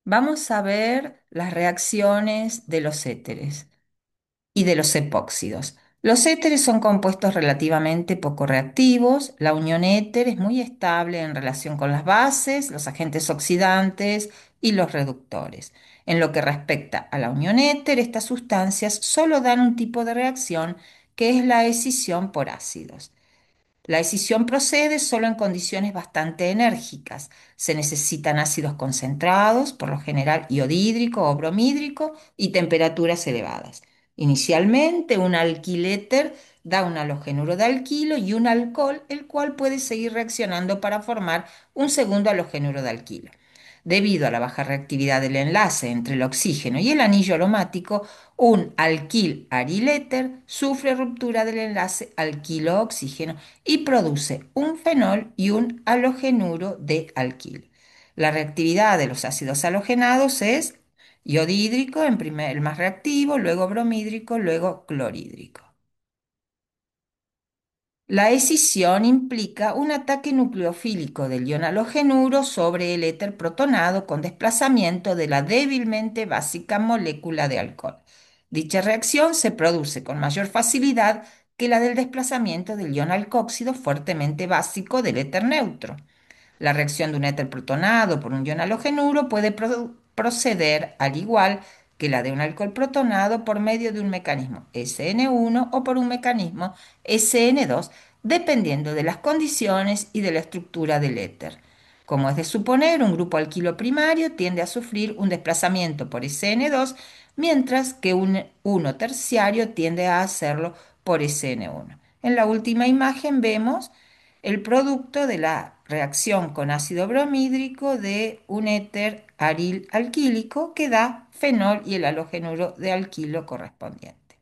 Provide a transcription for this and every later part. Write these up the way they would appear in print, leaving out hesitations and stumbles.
Vamos a ver las reacciones de los éteres y de los epóxidos. Los éteres son compuestos relativamente poco reactivos. La unión éter es muy estable en relación con las bases, los agentes oxidantes y los reductores. En lo que respecta a la unión éter, estas sustancias solo dan un tipo de reacción que es la escisión por ácidos. La escisión procede solo en condiciones bastante enérgicas. Se necesitan ácidos concentrados, por lo general iodídrico o bromídrico, y temperaturas elevadas. Inicialmente, un alquiléter da un halogenuro de alquilo y un alcohol, el cual puede seguir reaccionando para formar un segundo halogenuro de alquilo. Debido a la baja reactividad del enlace entre el oxígeno y el anillo aromático, un alquil-ariléter sufre ruptura del enlace alquilo-oxígeno y produce un fenol y un halogenuro de alquil. La reactividad de los ácidos halogenados es iodídrico, el más reactivo, luego bromídrico, luego clorhídrico. La escisión implica un ataque nucleofílico del ion halogenuro sobre el éter protonado con desplazamiento de la débilmente básica molécula de alcohol. Dicha reacción se produce con mayor facilidad que la del desplazamiento del ion alcóxido fuertemente básico del éter neutro. La reacción de un éter protonado por un ion halogenuro puede proceder al igual que la de un alcohol protonado por medio de un mecanismo SN1 o por un mecanismo SN2, dependiendo de las condiciones y de la estructura del éter. Como es de suponer, un grupo alquilo primario tiende a sufrir un desplazamiento por SN2, mientras que un 1 terciario tiende a hacerlo por SN1. En la última imagen vemos el producto de la reacción con ácido bromídrico de un éter aril alquílico que da fenol y el halogenuro de alquilo correspondiente.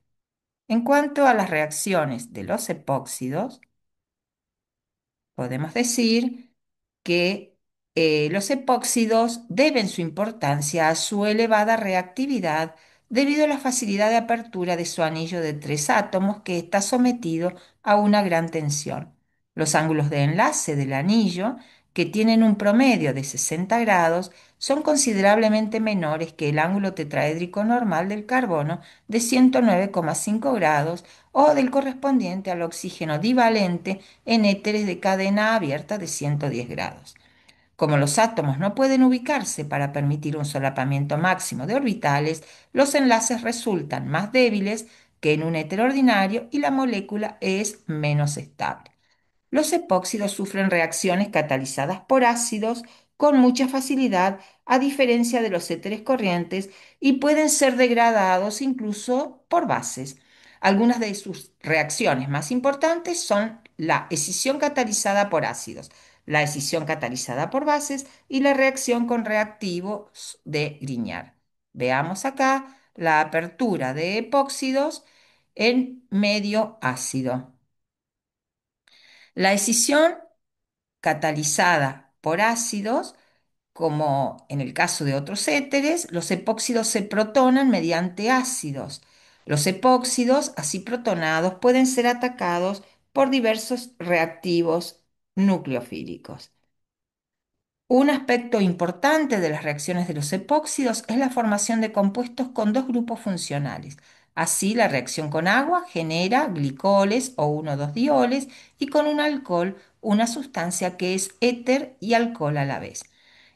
En cuanto a las reacciones de los epóxidos, podemos decir que los epóxidos deben su importancia a su elevada reactividad debido a la facilidad de apertura de su anillo de tres átomos que está sometido a una gran tensión. Los ángulos de enlace del anillo, que tienen un promedio de 60 grados, son considerablemente menores que el ángulo tetraédrico normal del carbono de 109,5 grados o del correspondiente al oxígeno divalente en éteres de cadena abierta de 110 grados. Como los átomos no pueden ubicarse para permitir un solapamiento máximo de orbitales, los enlaces resultan más débiles que en un éter ordinario y la molécula es menos estable. Los epóxidos sufren reacciones catalizadas por ácidos con mucha facilidad, a diferencia de los éteres corrientes, y pueden ser degradados incluso por bases. Algunas de sus reacciones más importantes son la escisión catalizada por ácidos, la escisión catalizada por bases y la reacción con reactivos de Grignard. Veamos acá la apertura de epóxidos en medio ácido. La escisión catalizada por ácidos, como en el caso de otros éteres, los epóxidos se protonan mediante ácidos. Los epóxidos, así protonados, pueden ser atacados por diversos reactivos nucleofílicos. Un aspecto importante de las reacciones de los epóxidos es la formación de compuestos con dos grupos funcionales. Así, la reacción con agua genera glicoles o 1,2-dioles y con un alcohol una sustancia que es éter y alcohol a la vez.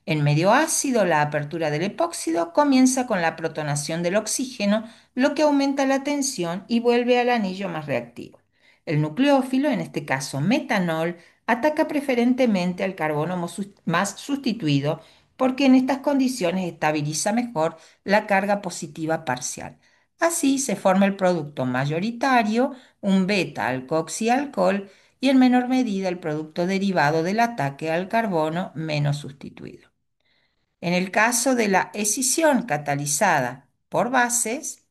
En medio ácido, la apertura del epóxido comienza con la protonación del oxígeno, lo que aumenta la tensión y vuelve al anillo más reactivo. El nucleófilo, en este caso metanol, ataca preferentemente al carbono más sustituido porque en estas condiciones estabiliza mejor la carga positiva parcial. Así se forma el producto mayoritario, un beta-alcoxialcohol, y en menor medida el producto derivado del ataque al carbono menos sustituido. En el caso de la escisión catalizada por bases,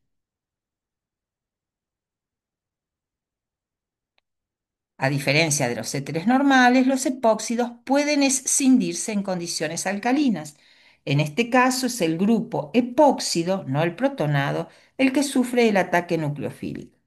a diferencia de los éteres normales, los epóxidos pueden escindirse en condiciones alcalinas. En este caso es el grupo epóxido, no el protonado, el que sufre el ataque nucleofílico.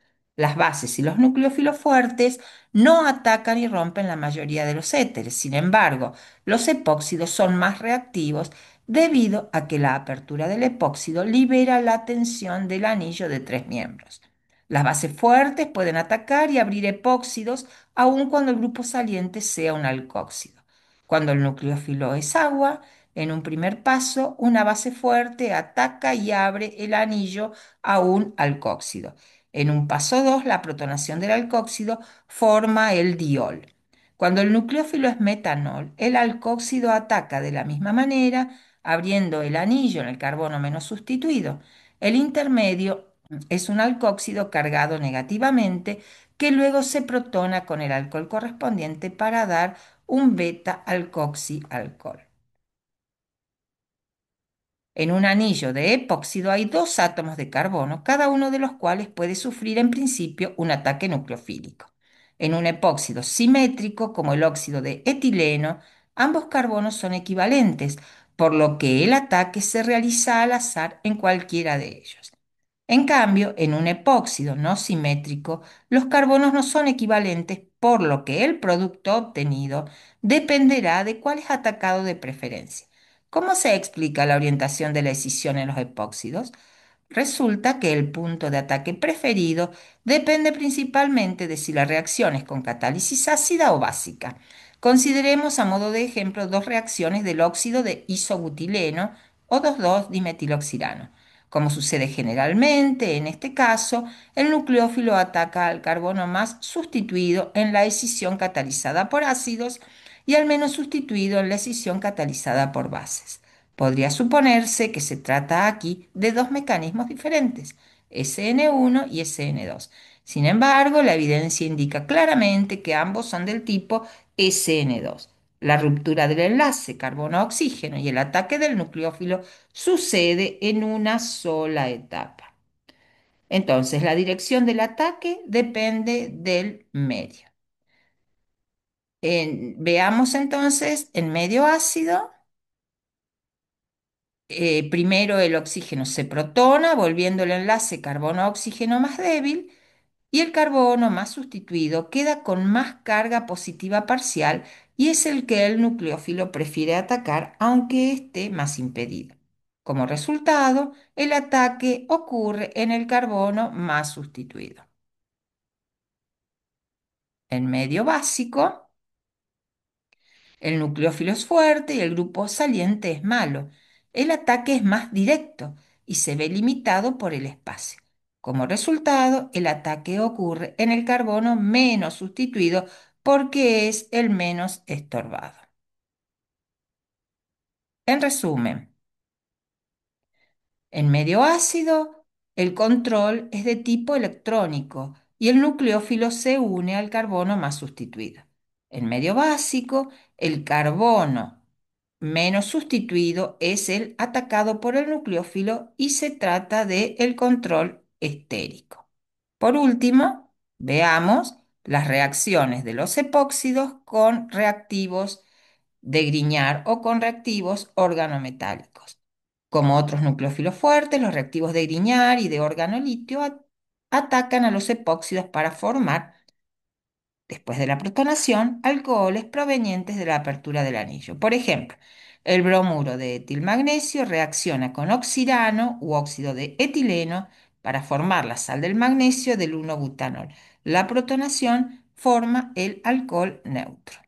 Las bases y los nucleófilos fuertes no atacan y rompen la mayoría de los éteres. Sin embargo, los epóxidos son más reactivos debido a que la apertura del epóxido libera la tensión del anillo de tres miembros. Las bases fuertes pueden atacar y abrir epóxidos aun cuando el grupo saliente sea un alcóxido. Cuando el nucleófilo es agua, en un primer paso, una base fuerte ataca y abre el anillo a un alcóxido. En un paso 2, la protonación del alcóxido forma el diol. Cuando el nucleófilo es metanol, el alcóxido ataca de la misma manera, abriendo el anillo en el carbono menos sustituido. El intermedio es un alcóxido cargado negativamente que luego se protona con el alcohol correspondiente para dar un beta-alcoxi-alcohol. En un anillo de epóxido hay dos átomos de carbono, cada uno de los cuales puede sufrir en principio un ataque nucleofílico. En un epóxido simétrico, como el óxido de etileno, ambos carbonos son equivalentes, por lo que el ataque se realiza al azar en cualquiera de ellos. En cambio, en un epóxido no simétrico, los carbonos no son equivalentes, por lo que el producto obtenido dependerá de cuál es atacado de preferencia. ¿Cómo se explica la orientación de la escisión en los epóxidos? Resulta que el punto de ataque preferido depende principalmente de si la reacción es con catálisis ácida o básica. Consideremos a modo de ejemplo dos reacciones del óxido de isobutileno o 2,2-dimetiloxirano. Como sucede generalmente, en este caso, el nucleófilo ataca al carbono más sustituido en la escisión catalizada por ácidos y al menos sustituido en la escisión catalizada por bases. Podría suponerse que se trata aquí de dos mecanismos diferentes, SN1 y SN2. Sin embargo, la evidencia indica claramente que ambos son del tipo SN2. La ruptura del enlace carbono-oxígeno y el ataque del nucleófilo sucede en una sola etapa. Entonces, la dirección del ataque depende del medio. Veamos entonces en medio ácido. Primero el oxígeno se protona, volviendo el enlace carbono-oxígeno más débil, y el carbono más sustituido queda con más carga positiva parcial y es el que el nucleófilo prefiere atacar, aunque esté más impedido. Como resultado, el ataque ocurre en el carbono más sustituido. En medio básico, el nucleófilo es fuerte y el grupo saliente es malo. El ataque es más directo y se ve limitado por el espacio. Como resultado, el ataque ocurre en el carbono menos sustituido porque es el menos estorbado. En resumen, en medio ácido, el control es de tipo electrónico y el nucleófilo se une al carbono más sustituido. En medio básico, el carbono menos sustituido es el atacado por el nucleófilo y se trata de el control estérico. Por último, veamos las reacciones de los epóxidos con reactivos de Grignard o con reactivos organometálicos. Como otros nucleófilos fuertes, los reactivos de Grignard y de organolitio atacan a los epóxidos para formar, después de la protonación, alcoholes provenientes de la apertura del anillo. Por ejemplo, el bromuro de etilmagnesio reacciona con oxirano u óxido de etileno para formar la sal del magnesio del 1-butanol. La protonación forma el alcohol neutro.